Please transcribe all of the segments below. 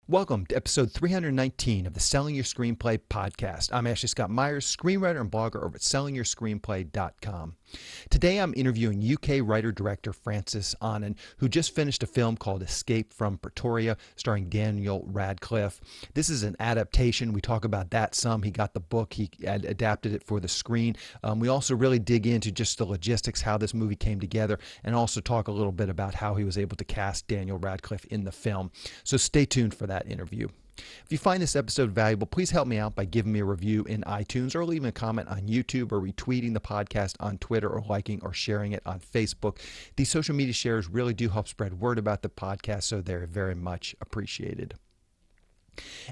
Welcome to episode 319 of the Selling Your Screenplay podcast. I'm Ashley Scott Meyers, screenwriter and blogger over at sellingyourscreenplay.com. Today I'm interviewing UK writer-director Francis Annan, who just finished a film called Escape From Pretoria, starring Daniel Radcliffe. This is an adaptation. We talk about that some. He got the book. He adapted it for the screen. We also really dig into just the logistics, how this movie came together, and also talk a little bit about how he was able to cast Daniel Radcliffe in the film. So stay tuned for that interview. If you find this episode valuable, please help me out by giving me a review in iTunes or leaving a comment on YouTube or retweeting the podcast on Twitter or liking or sharing it on Facebook. These social media shares really do help spread word about the podcast, so they're very much appreciated.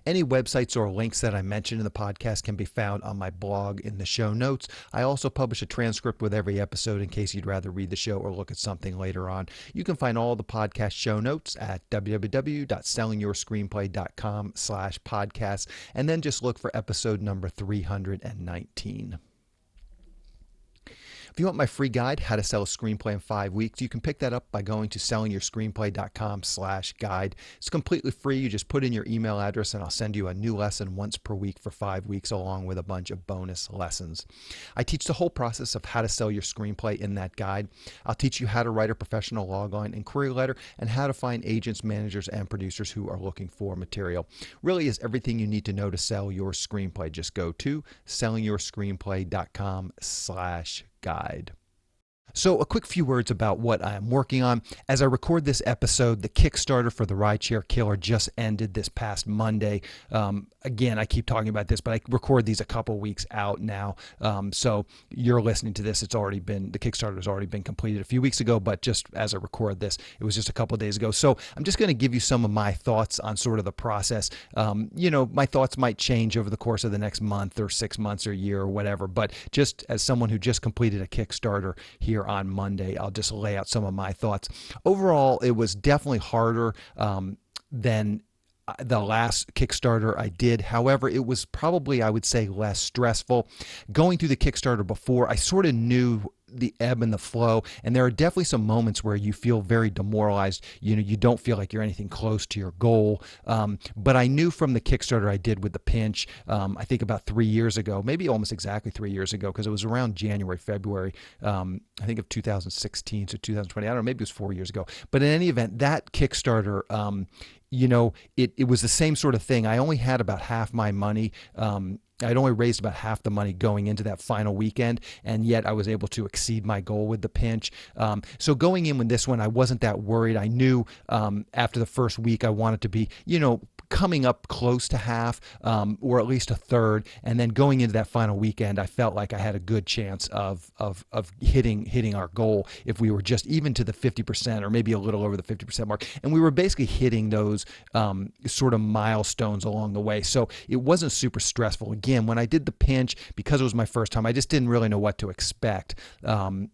Any websites or links that I mentioned in the podcast can be found on my blog in the show notes. I also publish a transcript with every episode in case you'd rather read the show or look at something later on. You can find all the podcast show notes at www.sellingyourscreenplay.com/podcast, and then just look for episode number 319. If you want my free guide, How to Sell a Screenplay in 5 Weeks, you can pick that up by going to sellingyourscreenplay.com/guide. It's completely free. You just put in your email address and I'll send you a new lesson once per week for 5 weeks, along with a bunch of bonus lessons. I teach the whole process of how to sell your screenplay in that guide. I'll teach you how to write a professional logline and query letter and how to find agents, managers, and producers who are looking for material. Really is everything you need to know to sell your screenplay. Just go to sellingyourscreenplay.com/guide. So a quick few words about what I'm working on. As I record this episode, the Kickstarter for the Rideshare Killer just ended this past Monday. Again, I keep talking about this, but I record these a couple weeks out now. So you're listening to this, the Kickstarter has already been completed a few weeks ago, but just as I record this, it was just a couple of days ago. So I'm just going to give you some of my thoughts on sort of the process. My thoughts might change over the course of the next month or 6 months or a year or whatever, but just as someone who just completed a Kickstarter here on Monday, I'll just lay out some of my thoughts. Overall, it was definitely harder than the last Kickstarter I did. However, it was probably, I would say, less stressful. Going through the Kickstarter before, I sort of knew the ebb and the flow, and there are definitely some moments where you feel very demoralized. You don't feel like you're anything close to your goal. But I knew from the Kickstarter I did with the Pinch, I think about 3 years ago, maybe almost exactly 3 years ago, because it was around January, February, I think of 2016 to 2020. I don't know, maybe it was 4 years ago. But in any event, that Kickstarter, it was the same sort of thing. I only had about half my money. I'd only raised about half the money going into that final weekend, and yet I was able to exceed my goal with the Pinch. So going in with this one, I wasn't that worried. I knew after the first week I wanted to be, coming up close to half, or at least a third, and then going into that final weekend, I felt like I had a good chance of hitting our goal if we were just even to the 50% or maybe a little over the 50% mark. And we were basically hitting those sort of milestones along the way. So it wasn't super stressful. Again, when I did the Pinch, because it was my first time, I just didn't really know what to expect. And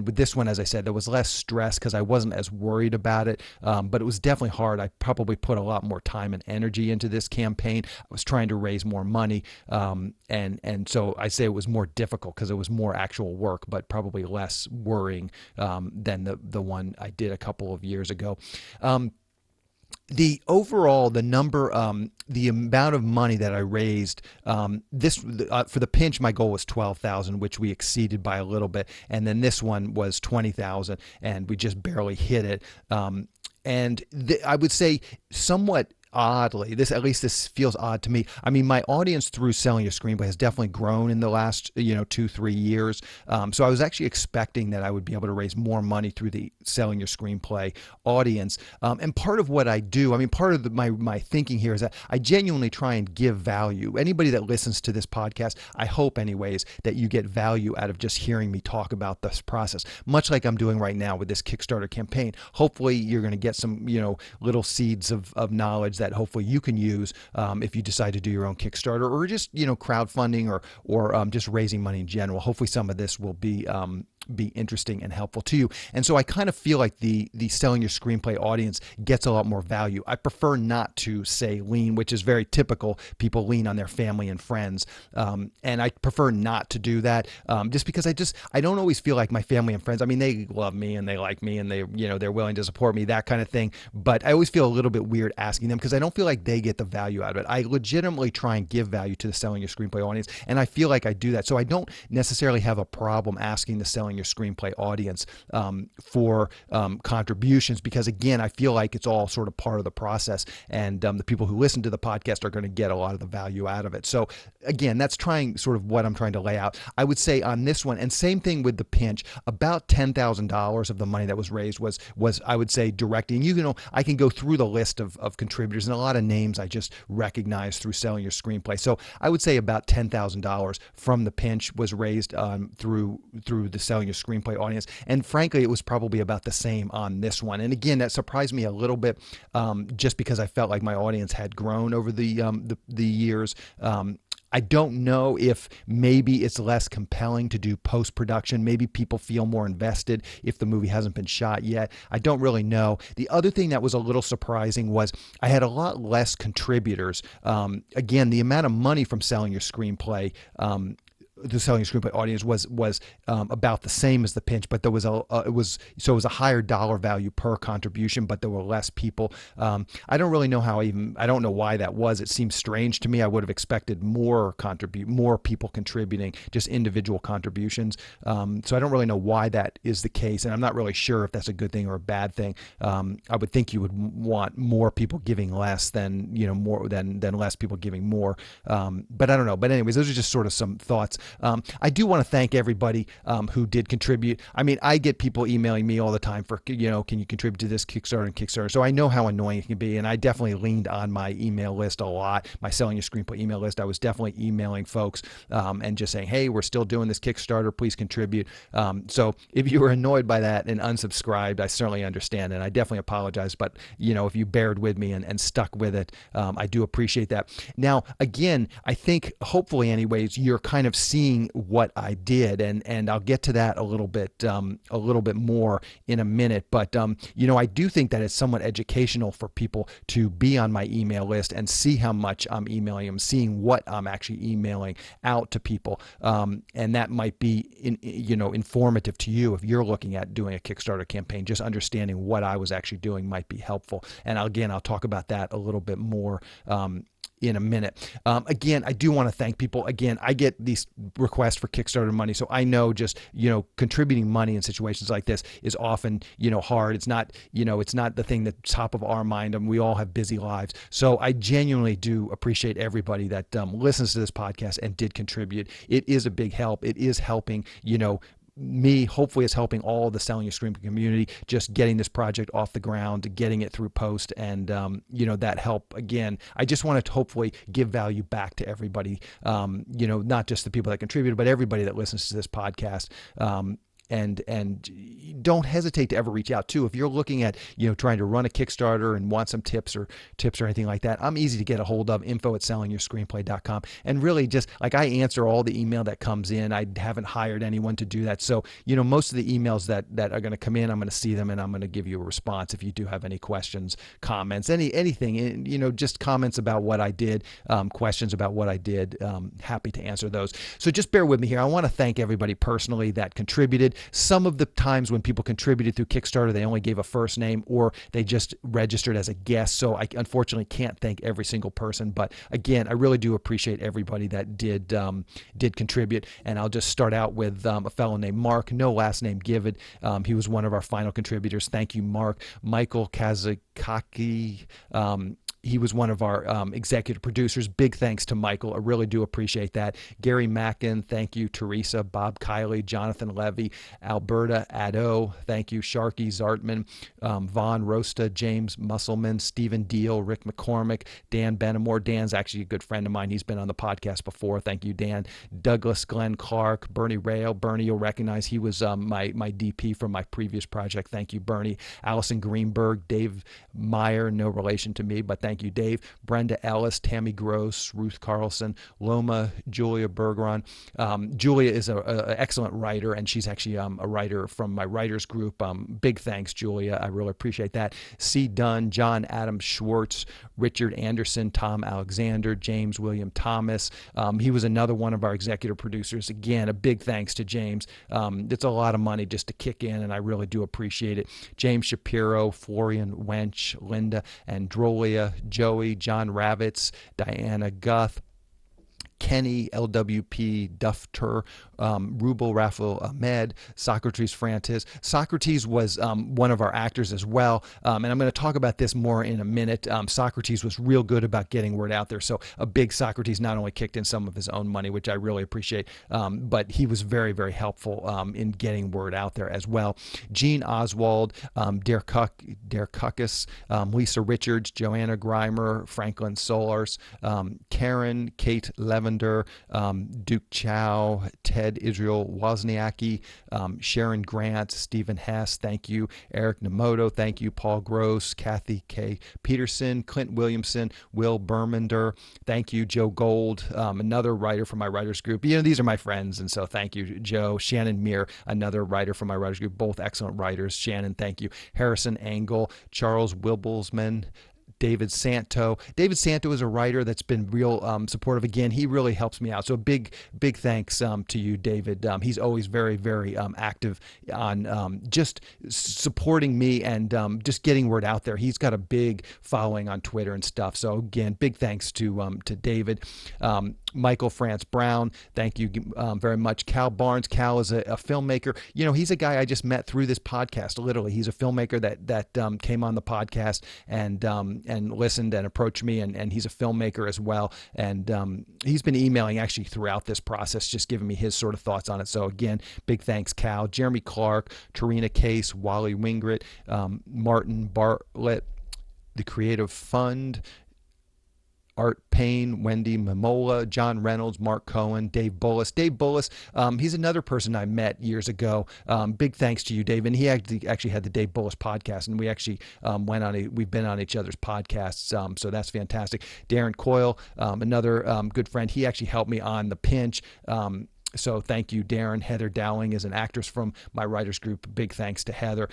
with this one, as I said, there was less stress because I wasn't as worried about it, but it was definitely hard. I probably put a lot more time and energy into this campaign. I was trying to raise more money, and so I say it was more difficult because it was more actual work, but probably less worrying than the one I did a couple of years ago. The amount of money that I raised, for the Pinch, my goal was $12,000, which we exceeded by a little bit, and then this one was $20,000, and we just barely hit it. I would say somewhat oddly, this feels odd to me. I mean, my audience through Selling Your Screenplay has definitely grown in the last 2-3 years. So I was actually expecting that I would be able to raise more money through the Selling Your Screenplay audience. And part of what I do, part of my thinking here is that I genuinely try and give value. Anybody that listens to this podcast, I hope anyways, that you get value out of just hearing me talk about this process, much like I'm doing right now with this Kickstarter campaign. Hopefully you're going to get some, little seeds of knowledge that hopefully you can use if you decide to do your own Kickstarter or just crowdfunding or just raising money in general. Hopefully some of this will be be interesting and helpful to you. And so I kind of feel like the selling your screenplay audience gets a lot more value. I prefer not to say lean, which is very typical. People lean on their family and friends. And I prefer not to do that, just because I don't always feel like my family and friends, I mean, they love me and they like me and they're willing to support me, that kind of thing. But I always feel a little bit weird asking them because I don't feel like they get the value out of it. I legitimately try and give value to the selling your screenplay audience, and I feel like I do that. So I don't necessarily have a problem asking the selling your screenplay audience for contributions, because again, I feel like it's all sort of part of the process, and the people who listen to the podcast are going to get a lot of the value out of it. So again, that's sort of what I'm trying to lay out. I would say on this one, and same thing with the pinch, about $10,000 of the money that was raised was I would say directing. I can go through the list of contributors, and a lot of names I just recognize through selling your screenplay. So I would say about $10,000 from the pinch was raised through the selling your screenplay audience. And frankly, it was probably about the same on this one. And again, that surprised me a little bit, just because I felt like my audience had grown over the years. I don't know if maybe it's less compelling to do post-production. Maybe people feel more invested if the movie hasn't been shot yet. I don't really know. The other thing that was a little surprising was I had a lot less contributors. Again, the amount of money from selling your screenplay, the selling your screenplay audience was about the same as the pinch, but there was it was a higher dollar value per contribution, but there were less people. I don't really know I don't know why that was. It seems strange to me. I would have expected more people contributing, just individual contributions. So I don't really know why that is the case, and I'm not really sure if that's a good thing or a bad thing. I would think you would want more people giving less than more than less people giving more. But I don't know. But anyways, those are just sort of some thoughts. I do want to thank everybody who did contribute. I mean, I get people emailing me all the time for, can you contribute to this Kickstarter and Kickstarter? So I know how annoying it can be, and I definitely leaned on my email list a lot, my Selling Your Screenplay email list. I was definitely emailing folks and just saying, hey, we're still doing this Kickstarter, please contribute. So if you were annoyed by that and unsubscribed, I certainly understand, and I definitely apologize. But, if you bared with me and stuck with it, I do appreciate that. Now, again, I think hopefully anyways, you're kind of seeing what I did, and I'll get to that a little bit more in a minute. But I do think that it's somewhat educational for people to be on my email list and see how much I'm emailing them, seeing what I'm actually emailing out to people, and that might be informative to you if you're looking at doing a Kickstarter campaign. Just understanding what I was actually doing might be helpful. And again, I'll talk about that a little bit more in a minute. Again, I do want to thank people. Again, I get these requests for Kickstarter money, so I know just contributing money in situations like this is often hard. It's not it's not the thing that's top of our mind, and we all have busy lives. So I genuinely do appreciate everybody that listens to this podcast and did contribute. It is a big help. It is helping me. Hopefully it's helping all the Selling Your Screenplay community, just getting this project off the ground, getting it through post, and that help. Again, I just want to hopefully give value back to everybody, not just the people that contributed, but everybody that listens to this podcast. And don't hesitate to ever reach out too. If you're looking at, trying to run a Kickstarter and want some tips or anything like that, I'm easy to get a hold of, info@sellingyourscreenplay.com. And really just like I answer all the email that comes in. I haven't hired anyone to do that. So, most of the emails that are going to come in, I'm going to see them and I'm going to give you a response. If you do have any questions, comments, anything, just comments about what I did, questions about what I did, happy to answer those. So just bear with me here. I want to thank everybody personally that contributed. Some of the times when people contributed through Kickstarter, they only gave a first name or they just registered as a guest. So I unfortunately can't thank every single person. But again, I really do appreciate everybody that did contribute. And I'll just start out with a fellow named Mark, no last name given. He was one of our final contributors. Thank you, Mark. Michael Kazakaki. He was one of our executive producers. Big thanks to Michael. I really do appreciate that. Gary Mackin, thank you. Teresa, Bob Kiley, Jonathan Levy, Alberta Addo, thank you. Sharky Zartman, Vaughn Rosta, James Musselman, Stephen Deal, Rick McCormick, Dan Benamore. Dan's actually a good friend of mine. He's been on the podcast before. Thank you, Dan. Douglas Glenn Clark, Bernie Rail. Bernie, you'll recognize he was my DP from my previous project. Thank you, Bernie. Allison Greenberg, Dave Meyer, no relation to me, but thank Thank you, Dave. Brenda Ellis, Tammy Gross, Ruth Carlson, Loma, Julia Bergeron. Julia is an excellent writer, and she's actually a writer from my writers group. Big thanks, Julia. I really appreciate that. C. Dunn, John Adam Schwartz, Richard Anderson, Tom Alexander, James William Thomas. He was another one of our executive producers. Again, a big thanks to James. It's a lot of money just to kick in, and I really do appreciate it. James Shapiro, Florian Wench, Linda Androlia, Joey, John Ravitz, Diana Guth, Kenny, LWP, Dufter, Rubel, Raphael Ahmed, Socrates Francis. Socrates was one of our actors as well, and I'm going to talk about this more in a minute. Socrates was real good about getting word out there, so a big Socrates not only kicked in some of his own money, which I really appreciate, but he was very, very helpful in getting word out there as well. Gene Oswald, Derek Kuckus, Lisa Richards, Joanna Grimer, Franklin Solars, Karen, Kate Levin, Duke Chow, Ted Israel Wozniacki, Sharon Grant, Stephen Hess, thank you. Eric Nemoto, thank you. Paul Gross, Kathy K. Peterson, Clint Williamson, Will Bermander, thank you. Joe Gold, another writer from my writers group. These are my friends, and so thank you, Joe. Shannon Meir, another writer from my writers group, both excellent writers. Shannon, thank you. Harrison Angle, Charles Wibblesman, David Santo. David Santo is a writer that's been real supportive. Again, he really helps me out. So big thanks to you, David. He's always very, very active on just supporting me and just getting word out there. He's got a big following on Twitter and stuff. So again, big thanks to David. Michael France Brown, thank you very much. Cal Barnes. Cal is a filmmaker. He's a guy I just met through this podcast. Literally, he's a filmmaker that came on the podcast and listened and approached me, and he's a filmmaker as well. And he's been emailing actually throughout this process, just giving me his sort of thoughts on it. So again, big thanks, Cal. Jeremy Clark, Tarina Case, Wally Wingret, Martin Bartlett, the Creative Fund, Art Payne, Wendy Mamola, John Reynolds, Mark Cohen, Dave Bullis. Dave Bullis, he's another person I met years ago. Big thanks to you, Dave. And he actually had the Dave Bullis podcast, and we actually we've been on each other's podcasts, so that's fantastic. Darren Coyle, another good friend. He actually helped me on The Pinch. So thank you, Darren. Heather Dowling is an actress from my writers group. Big thanks to Heather.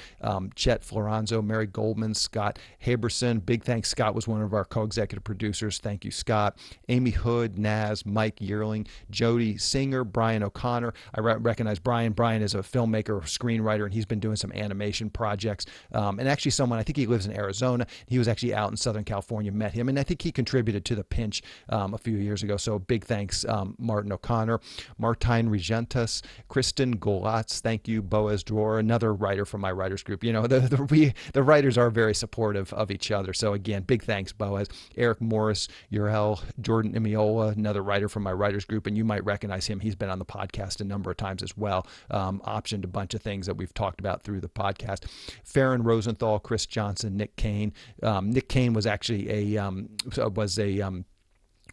Chet Floranzo, Mary Goldman, Scott Haberson. Big thanks. Scott was one of our co-executive producers. Thank you, Scott. Amy Hood, Naz, Mike Yearling, Jody Singer, Brian O'Connor. I recognize Brian. Brian is a filmmaker, screenwriter, and he's been doing some animation projects. And actually I think he lives in Arizona. He was actually out in Southern California, met him, and I think he contributed to The Pinch a few years ago. So big thanks, Martin O'Connor. Martine Regentas, Kristen Golatz, thank you. Boaz Dror, another writer from my writers group. The writers are very supportive of each other. So again, big thanks, Boaz. Eric Morris, Uriel, Jordan Imiola, another writer from my writers group, and you might recognize him. He's been on the podcast a number of times as well. Optioned a bunch of things that we've talked about through the podcast. Farron Rosenthal, Chris Johnson, Nick Kane. Nick Kane was actually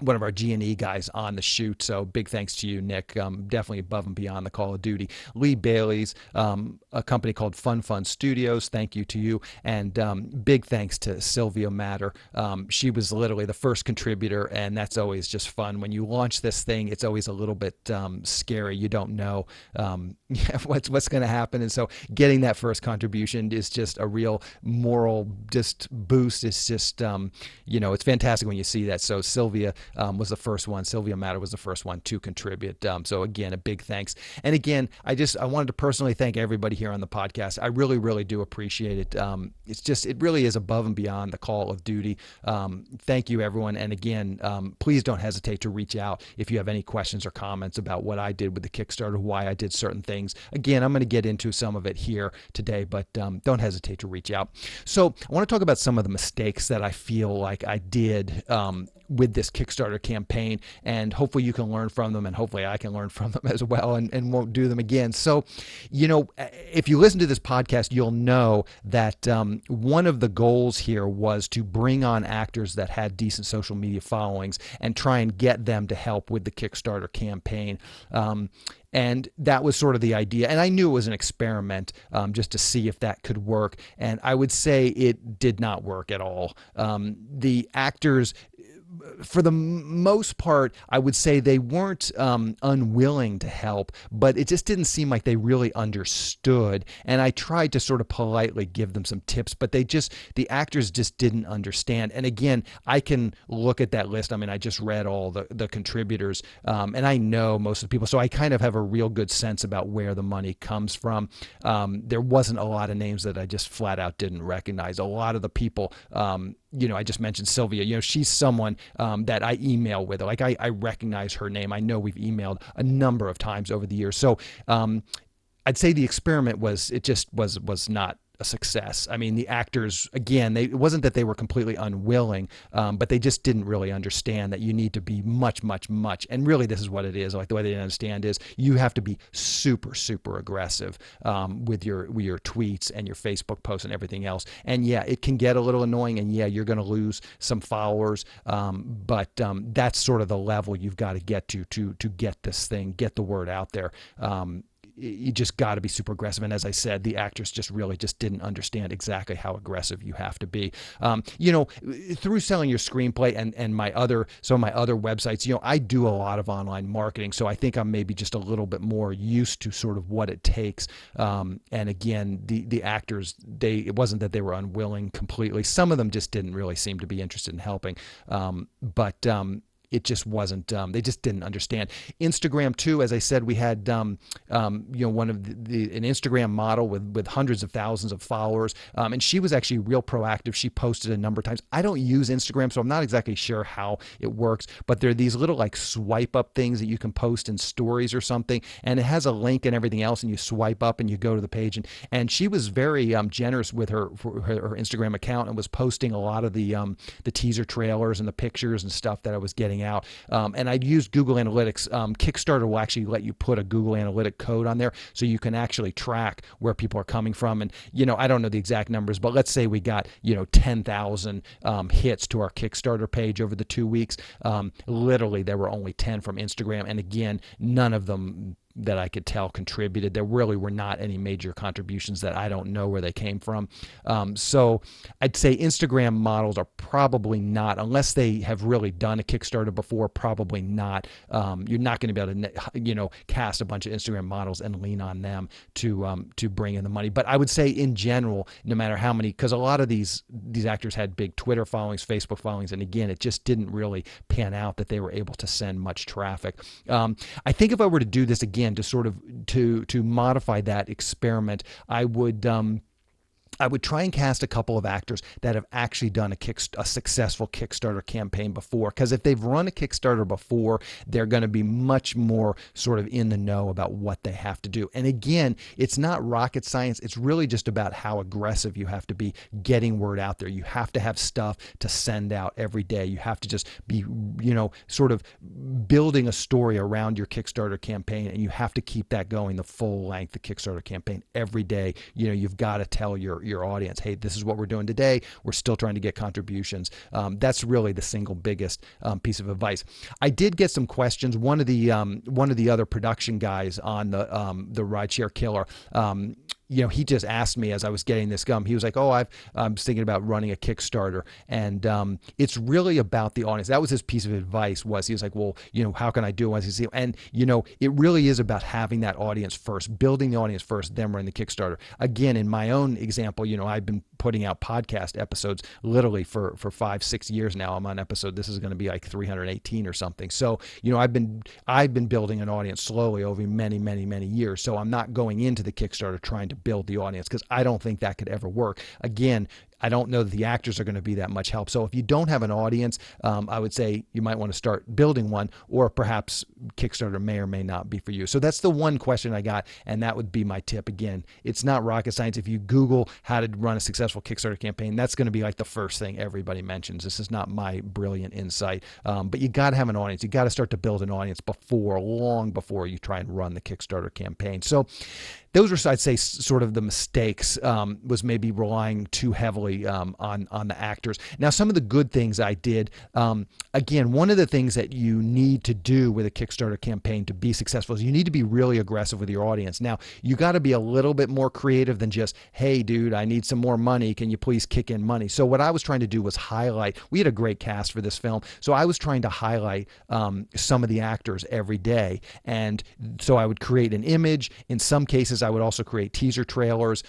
one of our G&E guys on the shoot, so big thanks to you, Nick. Definitely above and beyond the Call of Duty. Lee Bailey's, a company called Fun Studios. Thank you to you, and big thanks to Sylvia Matter. She was literally the first contributor, and that's always just fun. When you launch this thing, it's always a little bit scary. You don't know what's going to happen, and so getting that first contribution is just a real moral just boost. It's just it's fantastic when you see that. So Sylvia was the first one. Sylvia Matter was the first one to contribute. So again, a big thanks. And again, I wanted to personally thank everybody here on the podcast. I really, really do appreciate it. It really is above and beyond the Call of Duty. Thank you, everyone. And again, please don't hesitate to reach out if you have any questions or comments about what I did with the Kickstarter, why I did certain things. Again, I'm going to get into some of it here today, but don't hesitate to reach out. So I want to talk about some of the mistakes that I feel like I did with this Kickstarter Kickstarter campaign, and hopefully you can learn from them, and hopefully I can learn from them as well, and won't do them again. So, if you listen to this podcast, you'll know that one of the goals here was to bring on actors that had decent social media followings and try and get them to help with the Kickstarter campaign. And that was sort of the idea. And I knew it was an experiment just to see if that could work. And I would say it did not work at all. The actors, for the most part, I would say they weren't unwilling to help, but it just didn't seem like they really understood. And I tried to sort of politely give them some tips, but the actors just didn't understand. And again, I can look at that list. I mean, I just read all the contributors, and I know most of the people, so I kind of have a real good sense about where the money comes from. There wasn't a lot of names that I just flat out didn't recognize. A lot of the people, I just mentioned Sylvia. She's someone that I email with. Like I recognize her name. I know we've emailed a number of times over the years. So I'd say the experiment was not a success. I mean, the actors, again, it wasn't that they were completely unwilling, but they just didn't really understand that you need to be much, and really this is what it is. Like the way they didn't understand is you have to be super, super aggressive with your tweets and your Facebook posts and everything else. And yeah, it can get a little annoying, and yeah, you're going to lose some followers, but that's sort of the level you've got to get to get this thing, get the word out there. You just got to be super aggressive. And as I said, the actors just didn't understand exactly how aggressive you have to be. Through selling your screenplay and some of my other websites, I do a lot of online marketing. So I think I'm maybe just a little bit more used to sort of what it takes. And again, the actors, it wasn't that they were unwilling completely. Some of them just didn't really seem to be interested in helping. But it just wasn't, they just didn't understand. Instagram too, as I said, we had, one of an Instagram model with hundreds of thousands of followers. And she was actually real proactive. She posted a number of times. I don't use Instagram, so I'm not exactly sure how it works, but there are these little like swipe up things that you can post in stories or something. And it has a link and everything else, and you swipe up and you go to the page. And she was very generous with her Instagram account, and was posting a lot of the teaser trailers and the pictures and stuff that I was getting out. And I'd used Google Analytics. Kickstarter will actually let you put a Google Analytic code on there so you can actually track where people are coming from. And, I don't know the exact numbers, but let's say we got, 10,000 hits to our Kickstarter page over the 2 weeks. Literally, there were only 10 from Instagram. And again, none of them that I could tell contributed. There really were not any major contributions that I don't know where they came from. So I'd say Instagram models are probably not, unless they have really done a Kickstarter before, probably not. You're not going to be able to, cast a bunch of Instagram models and lean on them to bring in the money. But I would say in general, no matter how many, because a lot of these actors had big Twitter followings, Facebook followings, and again, it just didn't really pan out that they were able to send much traffic. I think if I were to do this again, to sort of to modify that experiment, I would try and cast a couple of actors that have actually done a successful Kickstarter campaign before. Because if they've run a Kickstarter before, they're going to be much more sort of in the know about what they have to do. And again, it's not rocket science. It's really just about how aggressive you have to be getting word out there. You have to have stuff to send out every day. You have to just be, sort of building a story around your Kickstarter campaign, and you have to keep that going the full length, the Kickstarter campaign every day. You've got to tell your audience, hey, this is what we're doing today. We're still trying to get contributions. That's really the single biggest piece of advice. I did get some questions. One of the other production guys on the Rideshare Killer, he just asked me as I was getting this gum. He was like, "Oh, I'm thinking about running a Kickstarter," and it's really about the audience. That was his piece of advice. He was like, "Well, how can I do it?" And it really is about having that audience first, building the audience first, then running the Kickstarter. Again, in my own example, I've been putting out podcast episodes literally for 5-6 years now. I'm on episode. This is going to be like 318 or something. So I've been building an audience slowly over many, many, many years. So I'm not going into the Kickstarter trying to build the audience, because I don't think that could ever work. Again, I don't know that the actors are going to be that much help. So if you don't have an audience, I would say you might want to start building one, or perhaps Kickstarter may or may not be for you. So that's the one question I got, and that would be my tip. Again, it's not rocket science. If you Google how to run a successful Kickstarter campaign, that's going to be like the first thing everybody mentions. This is not my brilliant insight, but you got to have an audience. You got to start to build an audience long before you try and run the Kickstarter campaign. So those are, I'd say, sort of the mistakes, was maybe relying too heavily on the actors. Now, some of the good things I did, again, one of the things that you need to do with a Kickstarter campaign to be successful is you need to be really aggressive with your audience. Now, you got to be a little bit more creative than just, hey, dude, I need some more money. Can you please kick in money? So what I was trying to do was highlight, we had a great cast for this film, so I was trying to highlight some of the actors every day. And so I would create an image. In some cases, I would also create teaser trailers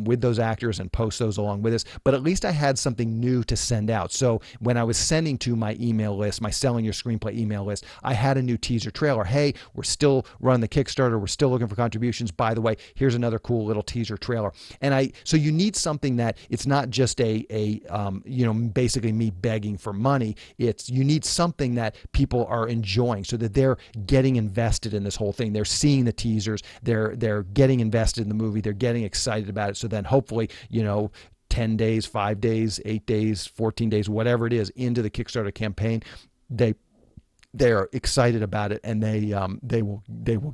with those actors and post those along with us. But at least I had something new to send out. So when I was sending to my email list, my Selling Your Screenplay email list, I had a new teaser trailer. Hey, we're still running the Kickstarter. We're still looking for contributions. By the way, here's another cool little teaser trailer. And so you need something that it's not just basically me begging for money. You need something that people are enjoying so that they're getting invested in this whole thing. They're seeing the teasers. They're getting invested in the movie. They're getting excited about it. So then hopefully, 10 days, 5 days, 8 days, 14 days, whatever it is, into the Kickstarter campaign, they're excited about it, and they will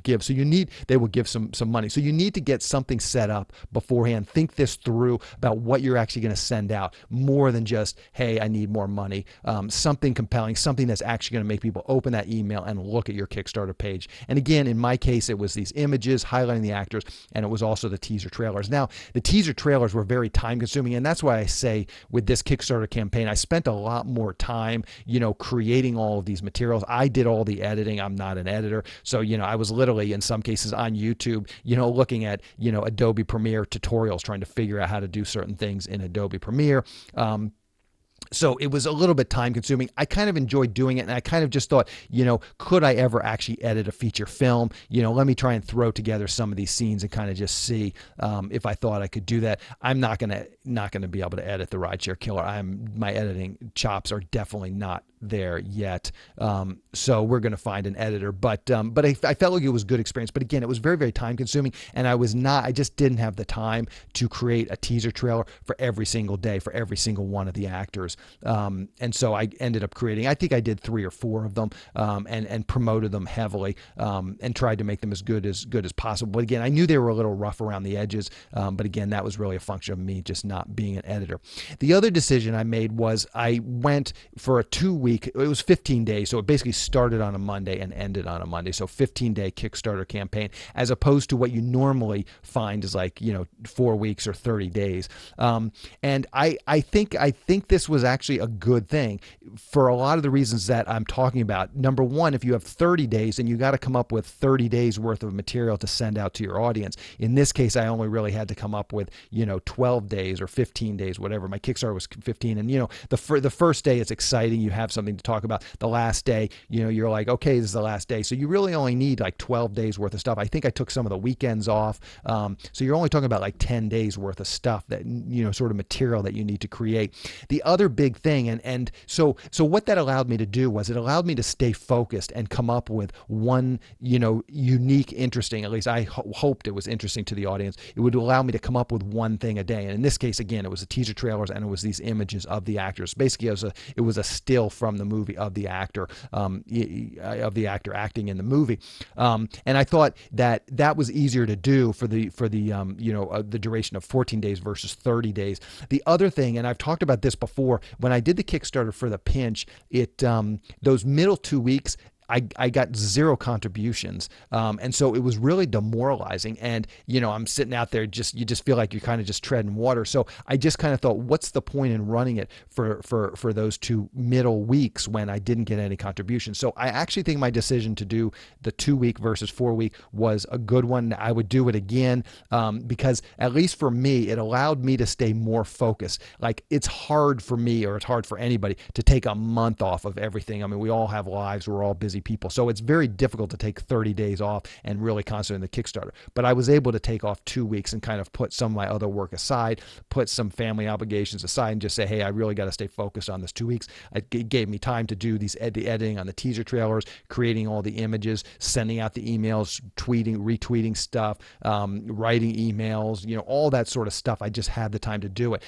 give. So they will give some money. So you need to get something set up beforehand. Think this through about what you're actually going to send out, more than just, hey, I need more money. Something compelling, something that's actually going to make people open that email and look at your Kickstarter page. And again, in my case, it was these images highlighting the actors, and it was also the teaser trailers. Now, the teaser trailers were very time consuming, and that's why I say with this Kickstarter campaign, I spent a lot more time, creating all of these materials. I did all the editing. I'm not an editor. So, I was literally in some cases on YouTube, looking at, Adobe Premiere tutorials, trying to figure out how to do certain things in Adobe Premiere. So it was a little bit time consuming. I kind of enjoyed doing it, and I kind of just thought, could I ever actually edit a feature film? Let me try and throw together some of these scenes and kind of just see if I thought I could do that. I'm not gonna be able to edit the Rideshare Killer. My editing chops are definitely not there yet. So we're going to find an editor, but I felt like it was a good experience. But again, it was very, very time consuming, and I just didn't have the time to create a teaser trailer for every single day for every single one of the actors. And so I ended up creating, I think I did 3 or 4 of them, and promoted them heavily, and tried to make them as good as possible. But again, I knew they were a little rough around the edges. But again, that was really a function of me just not being an editor. The other decision I made was I went for a 2-week, it was 15 days. So it basically started on a Monday and ended on a Monday. So 15-day Kickstarter campaign, as opposed to what you normally find is like, 4 weeks or 30 days. And I think this was actually a good thing for a lot of the reasons that I'm talking about. Number one, if you have 30 days, then you got to come up with 30 days worth of material to send out to your audience. In this case, I only really had to come up with, 12 days or 15 days, whatever. My Kickstarter was 15. And, the first day it's exciting. You have something to talk about. The last day, you're like, okay, this is the last day. So you really only need like 12 days worth of stuff. I think I took some of the weekends off. So you're only talking about like 10 days worth of stuff that, sort of material that you need to create. The other big thing, and so what that allowed me to do was it allowed me to stay focused and come up with one, unique, interesting, at least I hoped it was interesting to the audience. It would allow me to come up with one thing a day. And in this case, again, it was the teaser trailers, and it was these images of the actors. Basically, it was a still from the movie of the actor acting in the movie. And I thought that was easier to do for the duration of 14 days versus 30 days. The other thing, and I've talked about this before, when I did the Kickstarter for The Pinch, those middle 2 weeks, I got 0 contributions. And so it was really demoralizing. And, I'm sitting out there, you just feel like you're kind of just treading water. So I just kind of thought, what's the point in running it for those 2 middle weeks when I didn't get any contributions? So I actually think my decision to do the 2-week versus 4-week was a good one. I would do it again, because at least for me, it allowed me to stay more focused. Like, it's hard for me, or it's hard for anybody, to take a month off of everything. I mean, we all have lives. We're all busy people. So it's very difficult to take 30 days off and really concentrate on the Kickstarter. But I was able to take off 2 weeks and kind of put some of my other work aside, put some family obligations aside, and just say, hey, I really got to stay focused on this 2 weeks. It gave me time to do the editing on the teaser trailers, creating all the images, sending out the emails, tweeting, retweeting stuff, writing emails, all that sort of stuff. I just had the time to do it.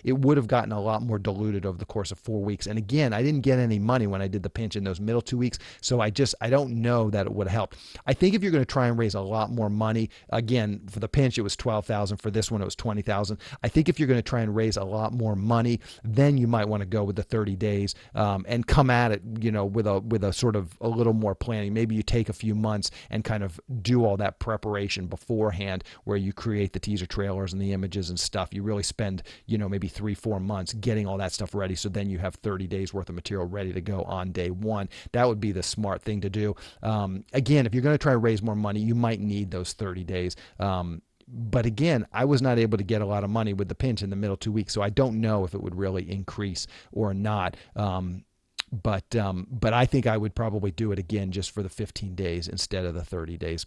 It would have gotten a lot more diluted over the course of 4 weeks. And again, I didn't get any money when I did the pinch in those middle 2 weeks. So I don't know that it would have helped. I think if you're going to try and raise a lot more money, again, for the pinch, it was $12,000. For this one, it was $20,000. I think if you're going to try and raise a lot more money, then you might want to go with the 30 days and come at it, with a sort of a little more planning. Maybe you take a few months and kind of do all that preparation beforehand, where you create the teaser trailers and the images and stuff. You really spend, maybe 3-4 months getting all that stuff ready. So then you have 30 days worth of material ready to go on day one. That would be the smart thing to do. Again, if you're going to try to raise more money, you might need those 30 days. But again, I was not able to get a lot of money with the pinch in the middle 2 weeks. So I don't know if it would really increase or not. But I think I would probably do it again just for the 15 days instead of the 30 days.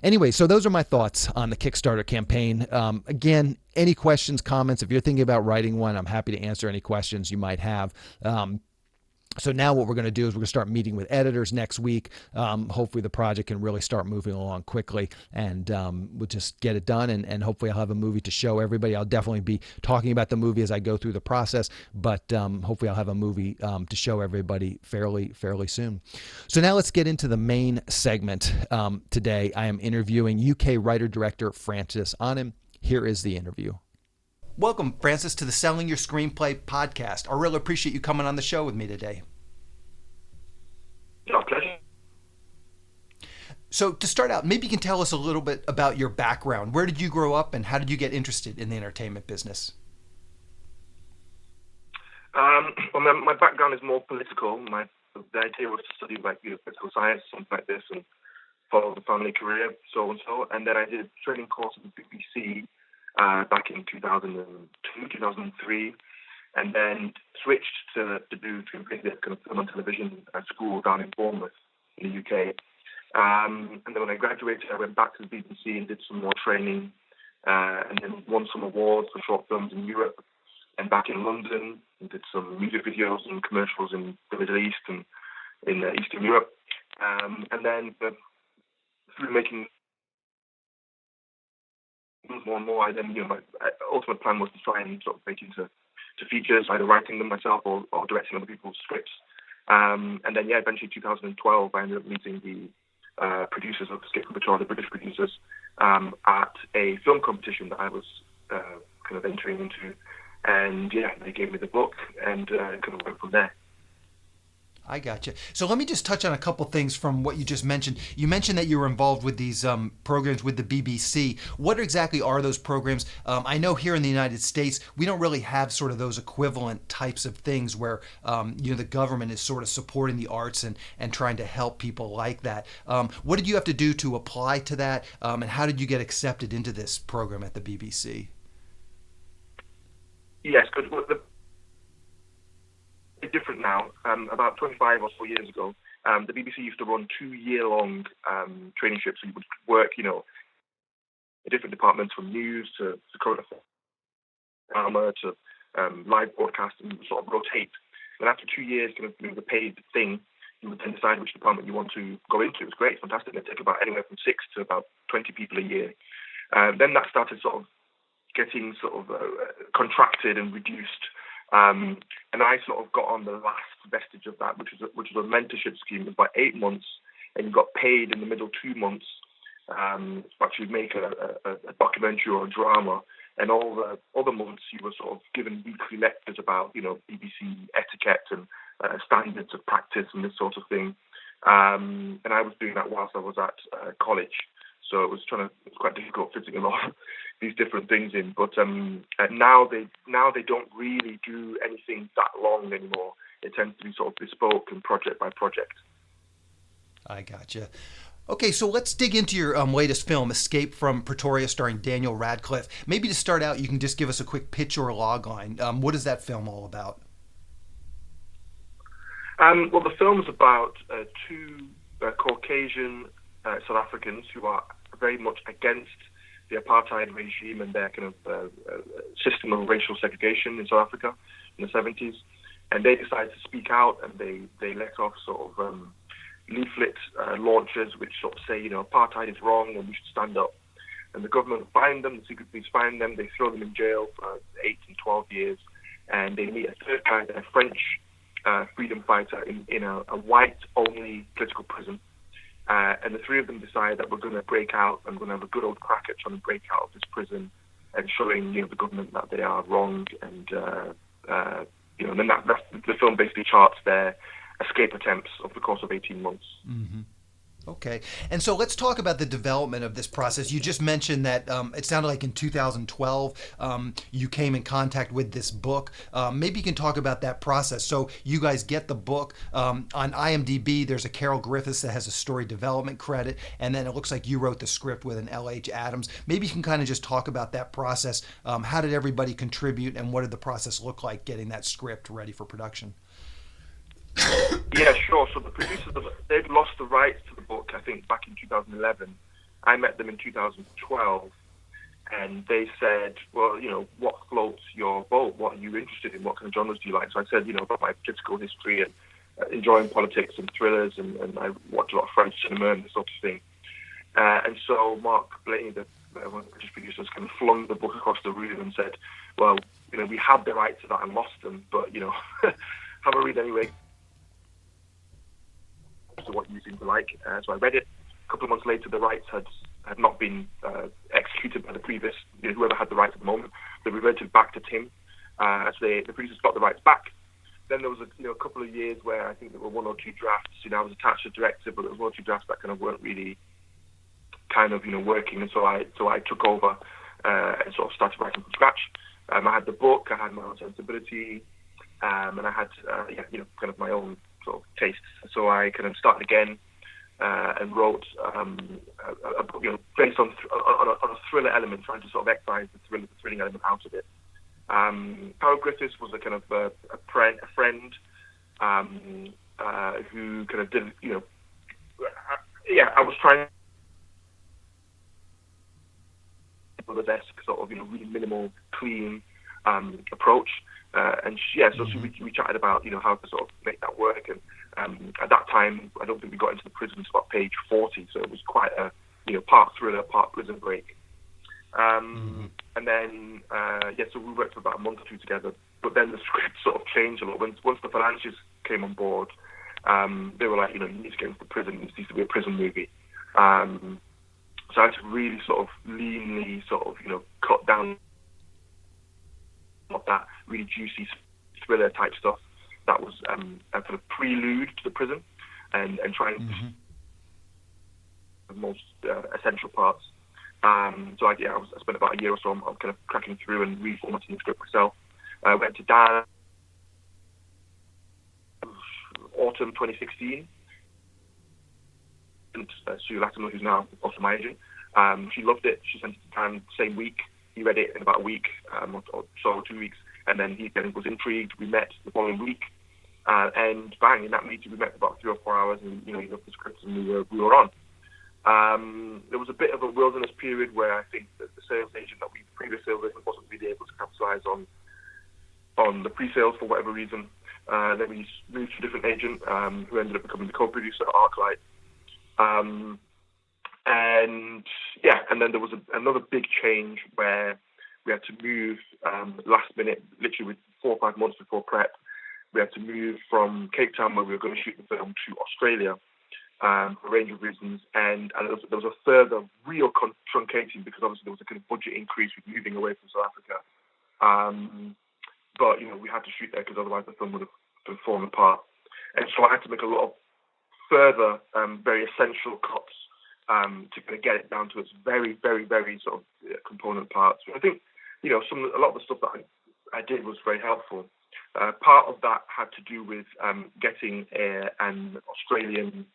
Anyway, so those are my thoughts on the Kickstarter campaign. Again, any questions, comments, if you're thinking about writing one, I'm happy to answer any questions you might have. So now what we're going to do is we're going to start meeting with editors next week. Hopefully the project can really start moving along quickly, and we'll just get it done, and hopefully I'll have a movie to show everybody. I'll definitely be talking about the movie as I go through the process, but hopefully I'll have a movie to show everybody fairly soon. So now let's get into the main segment. Today I am interviewing UK writer-director Francis Annan. Here is the interview. Welcome, Francis, to the Selling Your Screenplay podcast. I really appreciate you coming on the show with me today. My pleasure. So to start out, maybe you can tell us a little bit about your background. Where did you grow up, and how did you get interested in the entertainment business? My background is more political. The idea was to study political science, something like this, and follow the family career, so and so. And then I did a training course at the BBC back in 2002, 2003, and then switched to do kind of film and television at school down in Bournemouth in the UK. And then when I graduated, I went back to the BBC and did some more training, and then won some awards for short films in Europe, and back in London and did some music videos and commercials in the Middle East and in Eastern Europe. And then through making more and more, my ultimate plan was to try and sort of make into features, either writing them myself or directing other people's scripts. And then, eventually 2012, I ended up meeting the producers of Escape From Pretoria, the British producers, at a film competition that I was kind of entering into. And they gave me the book, and kind of went from there. I gotcha. So let me just touch on a couple things from what you just mentioned. You mentioned that you were involved with these programs with the BBC. What exactly are those programs? I know here in the United States, we don't really have sort of those equivalent types of things where the government is sort of supporting the arts and trying to help people like that. What did you have to do to apply to that? And how did you get accepted into this program at the BBC? Yes, good. Different now. About 25 or so years ago, the BBC used to run 2-year-long traineeships. So you would work, in different departments, from news to current affairs, drama to live broadcast, and sort of rotate. And after 2 years, kind of the paid thing, you would then decide which department you want to go into. It was great, fantastic. They take about anywhere from 6 to about 20 people a year. Then that started sort of getting contracted and reduced. And I sort of got on the last vestige of that, which was a mentorship scheme. It was about 8 months, and you got paid in the middle 2 months to actually make a documentary or a drama. And all the other months, you were sort of given weekly lectures about, BBC etiquette and standards of practice and this sort of thing. And I was doing that whilst I was at college. So it was quite difficult fitting a lot of these different things in. But now they don't really do anything that long anymore. It tends to be sort of bespoke and project by project. I gotcha. Okay, so let's dig into your latest film, Escape From Pretoria, starring Daniel Radcliffe. Maybe to start out, you can just give us a quick pitch or a log line. What is that film all about? Well, the film's about two Caucasian South Africans who are very much against the apartheid regime and their kind of system of racial segregation in South Africa in the 70s. And they decide to speak out, and they let off sort of leaflet launches which sort of say, apartheid is wrong and we should stand up. And the government find them, the secret police find them, they throw them in jail for 8 and 12 years, and they meet a third guy, a French freedom fighter in a white-only political prison. And the three of them decide that we're going to break out and we're going to have a good old crack at trying to break out of this prison and showing the government that they are wrong. And and then the film basically charts their escape attempts over the course of 18 months. Mm-hmm. Okay. And so let's talk about the development of this process. You just mentioned that it sounded like in 2012 you came in contact with this book. Maybe you can talk about that process. So you guys get the book. On IMDb, there's a Carol Griffiths that has a story development credit, and then it looks like you wrote the script with an L.H. Adams. Maybe you can kind of just talk about that process. How did everybody contribute, and what did the process look like getting that script ready for production? Yeah, sure. So the producers, they'd lost the rights to the book, I think, back in 2011. I met them in 2012, and they said, well, what floats your boat? What are you interested in? What kind of genres do you like? So I said, about my political history and enjoying politics and thrillers, and I watch a lot of French cinema and this sort of thing. And so Mark Blaney, one of the British producers, kind of flung the book across the room and said, well, we had the rights to that and lost them, but, have a read anyway. To what you seem to like. So I read it. A couple of months later, the rights had not been executed by the previous, whoever had the rights at the moment. They reverted back to Tim. So the producers got the rights back. Then there was a couple of years where I think there were one or two drafts. I was attached to director, but there was one or two drafts that kind of weren't really kind of working. And so I took over and sort of started writing from scratch. I had the book, I had my own sensibility, and I had kind of my own sort of taste. So I kind of started again and wrote a book, based on a thriller element, trying to sort of excise the thrilling element out of it. Carol Griffiths was a kind of a friend who kind of did, I was trying with a desk sort of, really minimal, clean approach. So we chatted about, how to sort of make that work. And at that time, I don't think we got into the prison until about page 40. So it was quite a, part thriller, part prison break. And then, so we worked for about a month or two together. But then the script sort of changed a lot. Once the financiers came on board, they were like, you need to get into the prison. This needs to be a prison movie. So I had to really sort of leanly sort of, cut down that really juicy thriller type stuff that was a kind of prelude to the prison and trying the most essential parts. I spent about a year or so on kind of cracking through and reformatting the script myself. I went to Dan autumn 2016, and Sue Latimer, who's now also my agent, she loved it. She sent it to Dan the same week. He read it in about a week or so, 2 weeks, and then he then was intrigued. We met the following week, and bang, in that meeting we met for about 3 or 4 hours, and he looked the script and we were on. There was a bit of a wilderness period where I think that the previous sales agent wasn't really able to capitalize on the pre-sales for whatever reason. Then we moved to a different agent who ended up becoming the co-producer at ArcLight. And then there was another big change where we had to move last minute, literally with 4 or 5 months before prep. We had to move from Cape Town, where we were going to shoot the film, to Australia for a range of reasons. And there was a further real truncating because obviously there was a kind of budget increase with moving away from South Africa. But we had to shoot there because otherwise the film would have fallen apart. And so I had to make a lot of further very essential cuts to kind of get it down to its very, very, very sort of component parts. I think, a lot of the stuff that I did was very helpful. Part of that had to do with getting an Australian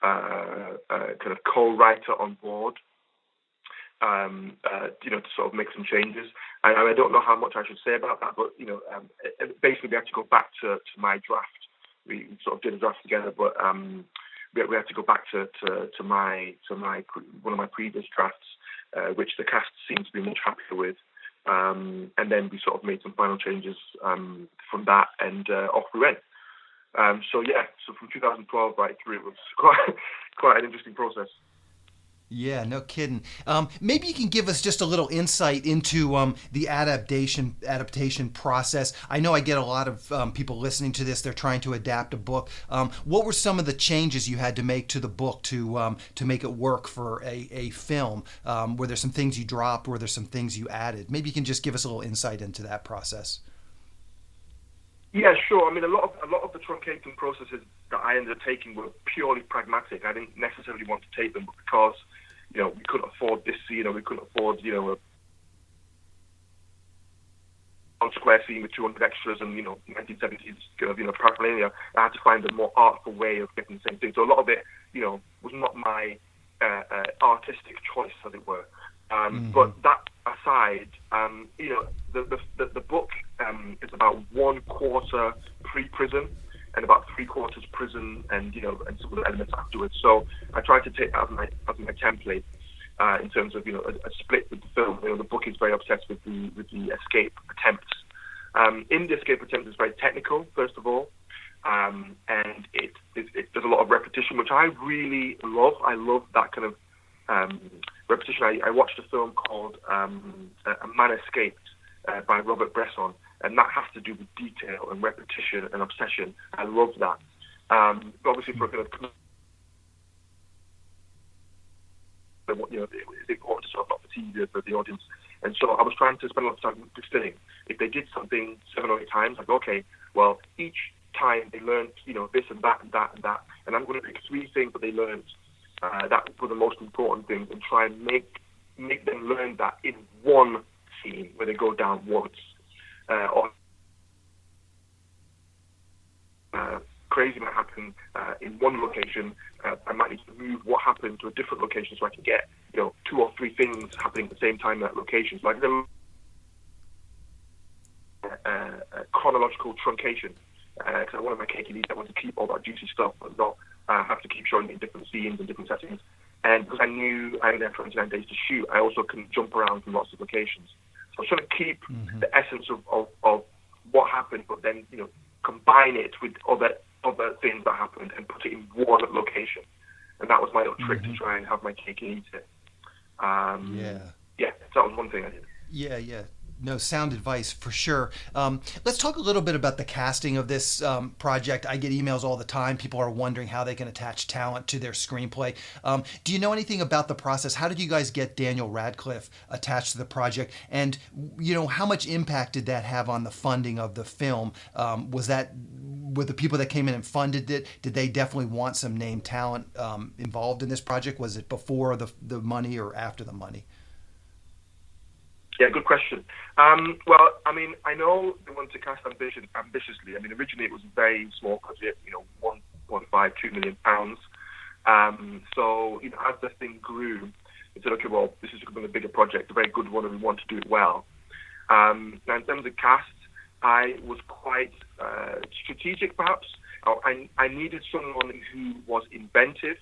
kind of co-writer on board, to sort of make some changes. And I don't know how much I should say about that, but, basically we had to go back to my draft we sort of did a draft together, but we had to go back to my one of my previous drafts, which the cast seemed to be much happier with, and then we sort of made some final changes from that, and off we went. So from 2012 right through, it was quite an interesting process. Yeah, no kidding. Maybe you can give us just a little insight into the adaptation process. I know I get a lot of people listening to this. They're trying to adapt a book. What were some of the changes you had to make to the book to make it work for a film? Were there some things you dropped? Were there some things you added? Maybe you can just give us a little insight into that process. Yeah, sure. I mean, a lot of the truncating processes that I ended up taking were purely pragmatic. I didn't necessarily want to take them because, we couldn't afford this. We couldn't afford, a one-square scene with 200 extras and 1970s paraphernalia. I had to find a more artful way of getting the same thing. So a lot of it, was not my artistic choice, as it were. But that aside, the book is about 1/4 pre-prison and about 3/4 prison, and and some of the elements afterwards. So I tried to take that as my template in terms of a split with the film. The book is very obsessed with the escape attempts. In the escape attempt, it's very technical, first of all, and there's a lot of repetition, which I really love. I love that kind of repetition. I watched a film called A Man Escaped by Robert Bresson, and that has to do with detail and repetition and obsession. I love that. But obviously, for a kind of it's important to sort of not fatigue the audience, and so I was trying to spend a lot of time distilling. If they did something 7 or 8 times, I'd go, okay, well, each time they learned this and that and that and that, and I'm going to pick 3 things that they learned that were the most important things, and try and make them learn that in one scene where they go down once. Or crazy might happen in one location. I might need to move what happened to a different location so I can get 2 or 3 things happening at the same time in that location. So I did a chronological truncation because I wanted my cake and eat. I wanted to keep all that juicy stuff, but not have to keep showing it in different scenes and different settings. And because I knew I only had 29 days to shoot, I also couldn't jump around from lots of locations. So I was trying to keep the essence of what happened, but then combine it with other things that happened and put it in one location. And that was my little trick to try and have my cake and eat it. So that was one thing I did. Yeah. No, sound advice for sure. Let's talk a little bit about the casting of this project. I get emails all the time. People are wondering how they can attach talent to their screenplay. Do you know anything about the process? How did you guys get Daniel Radcliffe attached to the project? And, how much impact did that have on the funding of the film? Were the people that came in and funded it, did they definitely want some named talent involved in this project? Was it before the money or after the money? Yeah, good question. Well, I mean, I know they wanted to cast ambitiously. I mean, originally it was a very small budget, 1.5, 2 million pounds. So, as the thing grew, they said, okay, well, this is going to be a bigger project, a very good one, and we want to do it well. Now, in terms of cast, I was quite strategic, perhaps. I needed someone who was inventive,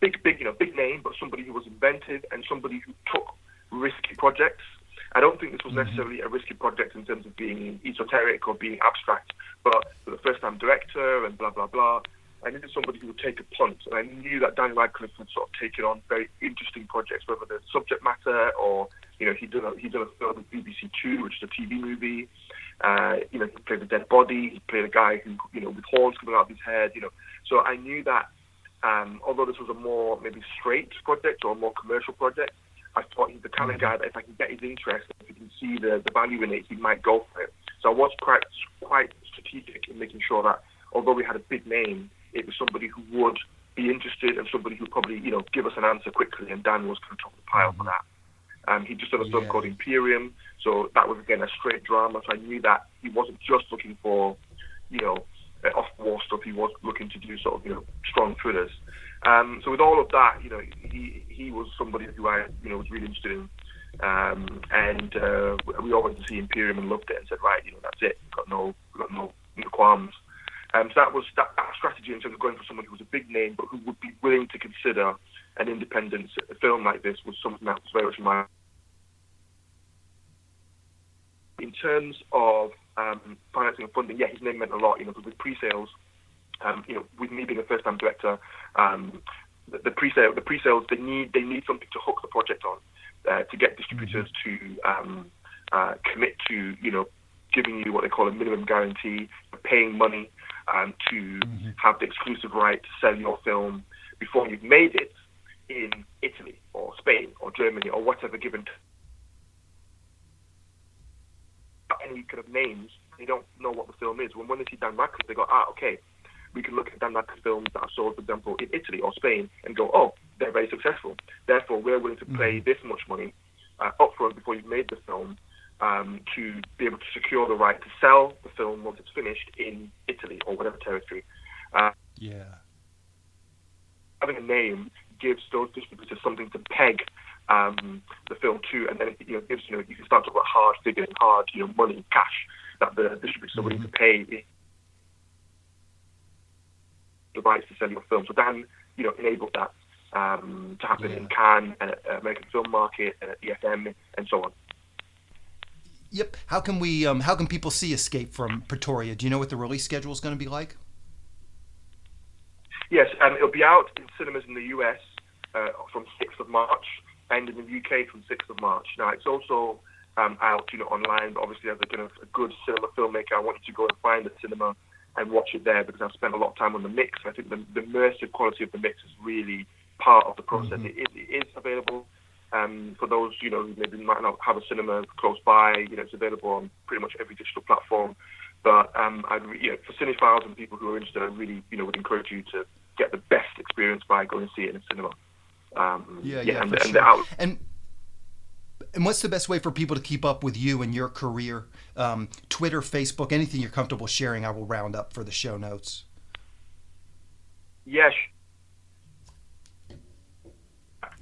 big name, but somebody who was inventive and somebody who took risky projects. I don't think this was necessarily a risky project in terms of being esoteric or being abstract, but for the first-time director and blah, blah, blah, I needed somebody who would take a punt. And I knew that Daniel Radcliffe had sort of taken on very interesting projects, whether the subject matter or, he'd done a film with BBC Two, which is a TV movie. He played a dead body. He played a guy who, with horns coming out of his head, So I knew that although this was a more maybe straight project or a more commercial project, I thought he's the kind of guy that if I can get his interest, if he can see the value in it, he might go for it. So I was quite strategic in making sure that although we had a big name, it was somebody who would be interested and somebody who would probably, give us an answer quickly. And Dan was kind of top of the pile for that. He just done a film called Imperium, so that was again a straight drama. So I knew that he wasn't just looking for, off-the-wall stuff. He was looking to do sort of, strong thrillers. So with all of that, he was somebody who I, was really interested in. And we all went to see Imperium and loved it and said, right, that's it. Got no qualms. So that was that strategy in terms of going for someone who was a big name, but who would be willing to consider an independent film like this, was something that was very much my. In terms of financing and funding, yeah, his name meant a lot. With pre-sales, with me being a first-time director, the pre-sales, they need something to hook the project on, to get distributors to commit to, giving you what they call a minimum guarantee, paying money to have the exclusive right to sell your film before you've made it in Italy or Spain or Germany or whatever given. Any kind of names, they don't know what the film is. When they see Dan Radcliffe, they go, okay, we can look at Dan Radcliffe films that are sold, for example, in Italy or Spain, and go, oh, they're very successful. Therefore, we're willing to pay this much money upfront before you've made the film to be able to secure the right to sell the film once it's finished in Italy or whatever territory. Having a name gives those distributors something to peg the film to, and then it gives you can start to put hard figures, hard money, cash that the distributors are willing to pay the rights to sell your film. So Dan enabled that to happen in Cannes and at American Film Market and at EFM and so on. Yep. How can people see Escape from Pretoria? Do you know what the release schedule is going to be like? Yes, it'll be out in cinemas in the US from 6th of March. And in the UK from 6th of March. Now, it's also out, online, but obviously as a good cinema filmmaker, I want you to go and find the cinema and watch it there, because I've spent a lot of time on the mix. I think the immersive quality of the mix is really part of the process. It is available for those, who maybe might not have a cinema close by. It's available on pretty much every digital platform. But for cinephiles and people who are interested, I really, would encourage you to get the best experience by going and see it in a cinema. And what's the best way for people to keep up with you and your career? Twitter, Facebook, anything you're comfortable sharing, I will round up for the show notes. Yes.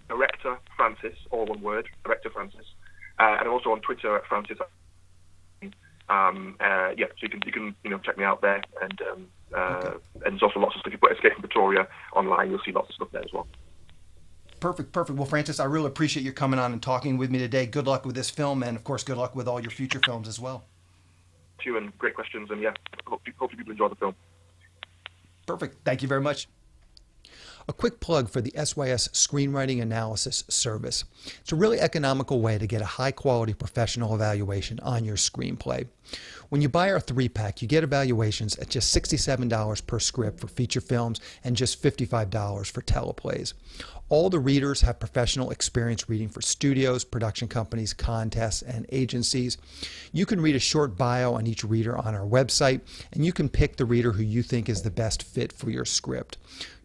Director Francis, all one word, Director Francis, and I'm also on Twitter at Francis. So you can check me out there, and there's also lots of stuff. If you put Escape from Pretoria online, you'll see lots of stuff there as well. Perfect. Well, Francis, I really appreciate you coming on and talking with me today. Good luck with this film, and of course, good luck with all your future films as well. Thank you, and great questions, and hopefully people enjoy the film. Perfect. Thank you very much. A quick plug for the SYS Screenwriting Analysis service. It's a really economical way to get a high-quality professional evaluation on your screenplay. When you buy our 3-pack, you get evaluations at just $67 per script for feature films and just $55 for teleplays. All the readers have professional experience reading for studios, production companies, contests, and agencies. You can read a short bio on each reader on our website, and you can pick the reader who you think is the best fit for your script.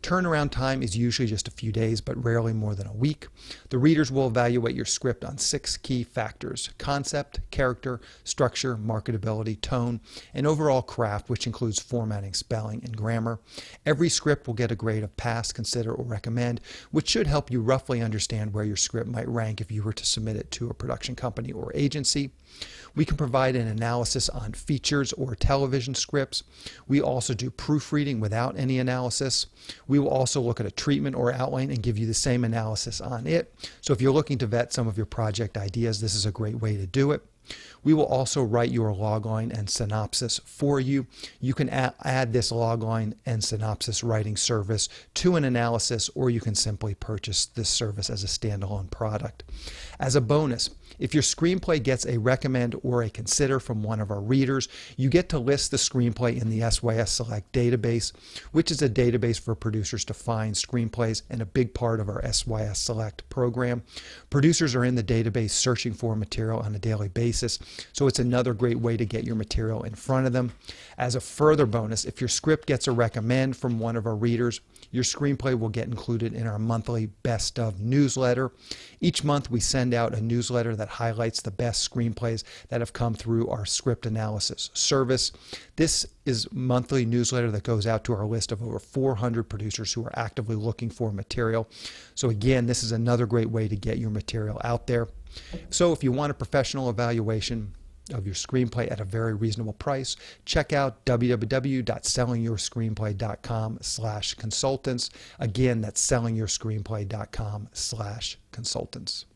Turnaround time is usually just a few days, but rarely more than a week. The readers will evaluate your script on 6 key factors: concept, character, structure, marketability, tone, and overall craft, which includes formatting, spelling, and grammar. Every script will get a grade of pass, consider, or recommend, which should help you roughly understand where your script might rank if you were to submit it to a production company or agency. We can provide an analysis on features or television scripts. We also do proofreading without any analysis. We will also look at a treatment or outline and give you the same analysis on it. So if you're looking to vet some of your project ideas, this is a great way to do it. We will also write your logline and synopsis for you. You can add this logline and synopsis writing service to an analysis, or you can simply purchase this service as a standalone product. As a bonus, if your screenplay gets a recommend or a consider from one of our readers, you get to list the screenplay in the SYS Select database, which is a database for producers to find screenplays and a big part of our SYS Select program. Producers are in the database searching for material on a daily basis, so it's another great way to get your material in front of them. As a further bonus, if your script gets a recommend from one of our readers, your screenplay will get included in our monthly Best Of newsletter. Each month we send out a newsletter that highlights the best screenplays that have come through our script analysis service. This is a monthly newsletter that goes out to our list of over 400 producers who are actively looking for material. So again, this is another great way to get your material out there. So if you want a professional evaluation, of your screenplay at a very reasonable price, check out www.sellingyourscreenplay.com/consultants. Again, that's sellingyourscreenplay.com/consultants.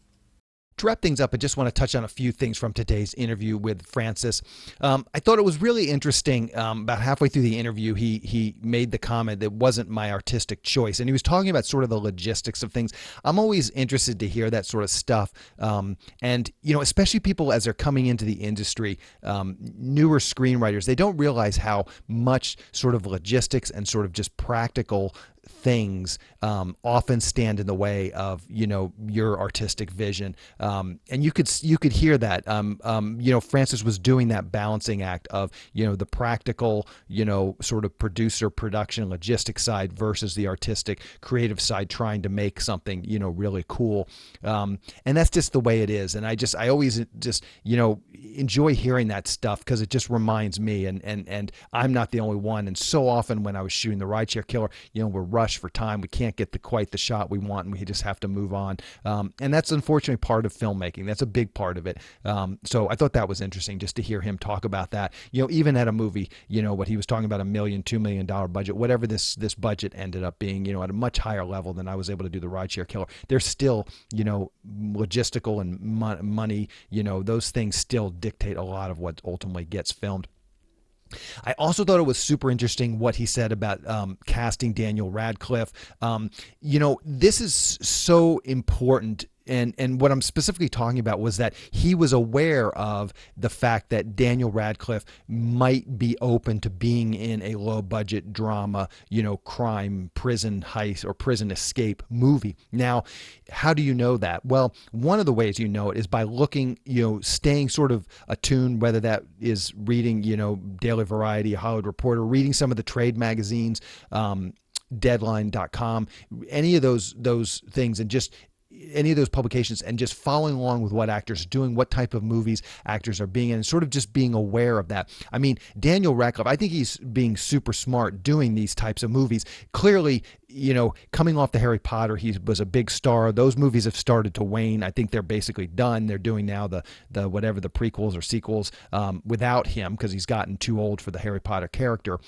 To wrap things up, I just want to touch on a few things from today's interview with Francis. I thought it was really interesting. About halfway through the interview, he made the comment that wasn't my artistic choice, and he was talking about sort of the logistics of things. I'm always interested to hear that sort of stuff, and especially people as they're coming into the industry, newer screenwriters, they don't realize how much sort of logistics and sort of just practical things often stand in the way of your artistic vision, and you could hear that Francis was doing that balancing act of the practical sort of producer production logistics side versus the artistic creative side, trying to make something really cool, and that's just the way it is. And I always just enjoy hearing that stuff, because it just reminds me, and I'm not the only one. And so often when I was shooting the Rideshare Killer, we're rushed for time. We can't get quite the shot we want, and we just have to move on. And that's unfortunately part of filmmaking. That's a big part of it. So I thought that was interesting just to hear him talk about that. Even at a movie, what he was talking about, $1 million, $2 million budget, whatever this budget ended up being, at a much higher level than I was able to do the Rideshare Killer. There's still, logistical and money, those things still dictate a lot of what ultimately gets filmed. I also thought it was super interesting what he said about casting Daniel Radcliffe. This is so important. And what I'm specifically talking about was that he was aware of the fact that Daniel Radcliffe might be open to being in a low budget drama, crime, prison heist, or prison escape movie. Now, how do you know that? Well, one of the ways you know it is by looking, staying sort of attuned, whether that is reading, Daily Variety, Hollywood Reporter, reading some of the trade magazines, Deadline.com, any of those things, and just any of those publications, and just following along with what actors are doing, what type of movies actors are being in, and sort of just being aware of that. I mean, Daniel Radcliffe, I think he's being super smart doing these types of movies. Clearly, coming off the Harry Potter, he was a big star. Those movies have started to wane. I think they're basically done. They're doing now the whatever the prequels or sequels without him, because he's gotten too old for the Harry Potter character.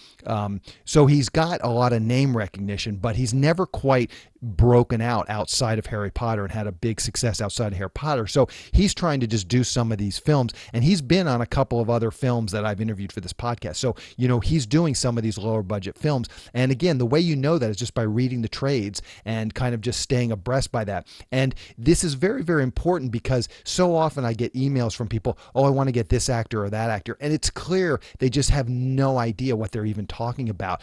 So he's got a lot of name recognition, but he's never quite broken out outside of Harry Potter and had a big success outside of Harry Potter. So he's trying to just do some of these films, and he's been on a couple of other films that I've interviewed for this podcast. So, he's doing some of these lower budget films. And again, the way you know that is just by reading the trades and kind of just staying abreast by that. And this is very, very important, because so often I get emails from people, oh, I want to get this actor or that actor. And it's clear they just have no idea what they're even talking about.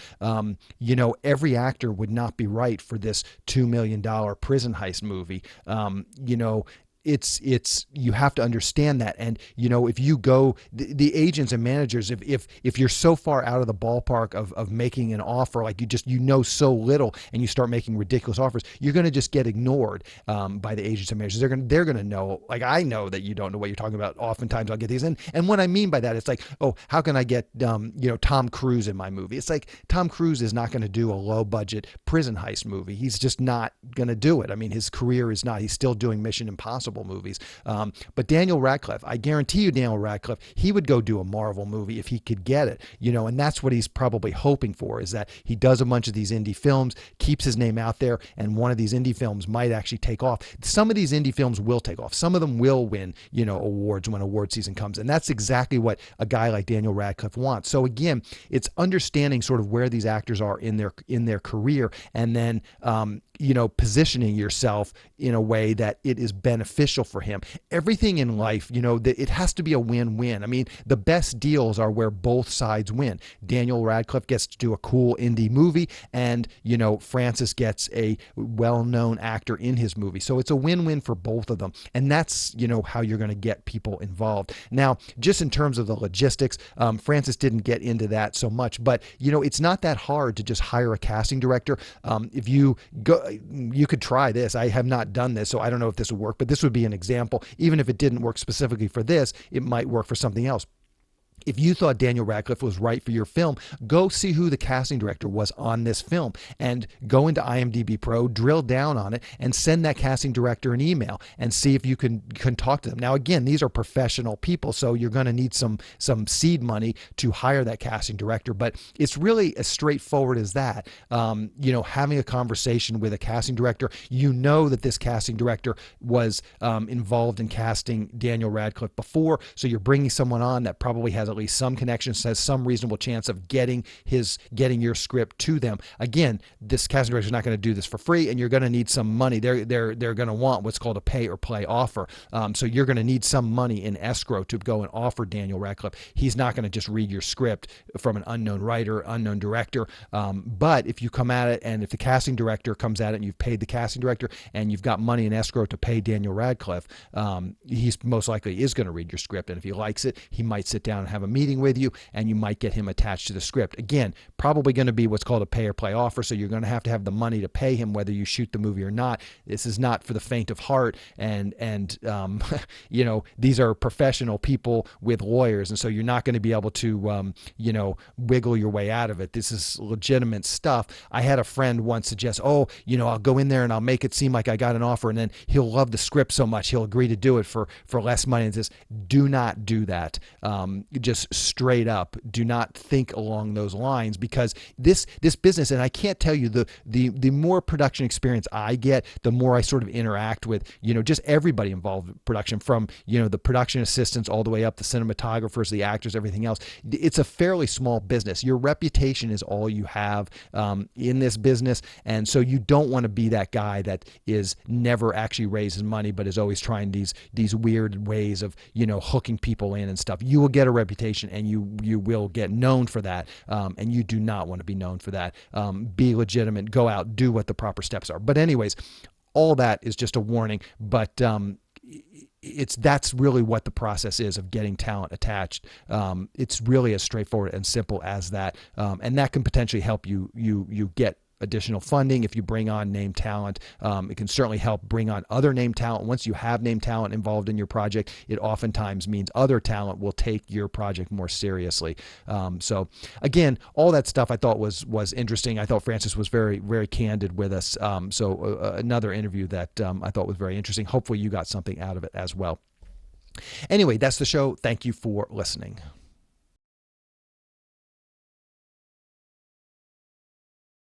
Every actor would not be right for this $2 million prison heist movie. It's you have to understand that. And if you go, the agents and managers, if you're so far out of the ballpark of making an offer, like you so little, and you start making ridiculous offers, you're going to just get ignored by the agents and managers. They're going to know, like, I know that you don't know what you're talking about. Oftentimes I'll get these, and what I mean by that, it's like, oh, how can I get Tom Cruise in my movie? It's like, Tom Cruise is not going to do a low budget prison heist movie. He's just not going to do it. I mean, his career is not. He's still doing Mission Impossible movies. But Daniel Radcliffe, I guarantee you, Daniel Radcliffe, he would go do a Marvel movie if he could get it, and that's what he's probably hoping for, is that he does a bunch of these indie films, keeps his name out there, and one of these indie films might actually take off. Some of these indie films will take off. Some of them will win, awards when award season comes. And that's exactly what a guy like Daniel Radcliffe wants. So again, it's understanding sort of where these actors are in their career, and then positioning yourself in a way that it is beneficial for him. Everything in life, it has to be a win-win. I mean, the best deals are where both sides win. Daniel Radcliffe gets to do a cool indie movie, and, Francis gets a well-known actor in his movie. So it's a win-win for both of them. And that's, how you're going to get people involved. Now, just in terms of the logistics, Francis didn't get into that so much, but, it's not that hard to just hire a casting director. If you go, you could try this. I have not done this, so I don't know if this would work, but this would be an example. Even if it didn't work specifically for this, it might work for something else. if you thought Daniel Radcliffe was right for your film, go see who the casting director was on this film and go into IMDb Pro, drill down on it, and send that casting director an email and see if you can talk to them. Now, again, these are professional people, so you're going to need some seed money to hire that casting director, but it's really as straightforward as that. Having a conversation with a casting director, that this casting director was involved in casting Daniel Radcliffe before, so you're bringing someone on that probably has at least some connections, has some reasonable chance of getting your script to them. Again, this casting director is not going to do this for free, and you're going to need some money. They're going to want what's called a pay or play offer. So you're going to need some money in escrow to go and offer Daniel Radcliffe. He's not going to just read your script from an unknown writer, unknown director. But if you come at it, and if the casting director comes at it, and you've paid the casting director, and you've got money in escrow to pay Daniel Radcliffe, he's most likely is going to read your script, and if he likes it, he might sit down and have a meeting with you, and you might get him attached to the script. Again, probably going to be what's called a pay or play offer, so you're going to have the money to pay him whether you shoot the movie or not. This is not for the faint of heart, and these are professional people with lawyers, and so you're not going to be able to wiggle your way out of it. This is legitimate stuff. I had a friend once suggest, I'll go in there and I'll make it seem like I got an offer, and then he'll love the script so much he'll agree to do it for less money. And just do not do that. Just straight up, do not think along those lines, because this business, and I can't tell you, the more production experience I get, the more I sort of interact with just everybody involved in production, from the production assistants all the way up, the cinematographers, the actors, everything else. It's a fairly small business. Your reputation is all you have in this business, and so you don't want to be that guy that is never actually raises money but is always trying these weird ways of hooking people in and stuff. You will get a reputation, and you will get known for that, and you do not want to be known for that. Be legitimate, go out, do what the proper steps are. But anyways, all that is just a warning, but that's really what the process is of getting talent attached. It's really as straightforward and simple as that, and that can potentially help you get additional funding if you bring on named talent. It can certainly help bring on other named talent. Once you have named talent involved in your project, it oftentimes means other talent will take your project more seriously. So again, all that stuff I thought was interesting. I thought Francis was very, very candid with us. So another interview that I thought was very interesting. Hopefully you got something out of it as well. Anyway, that's the show. Thank you for listening.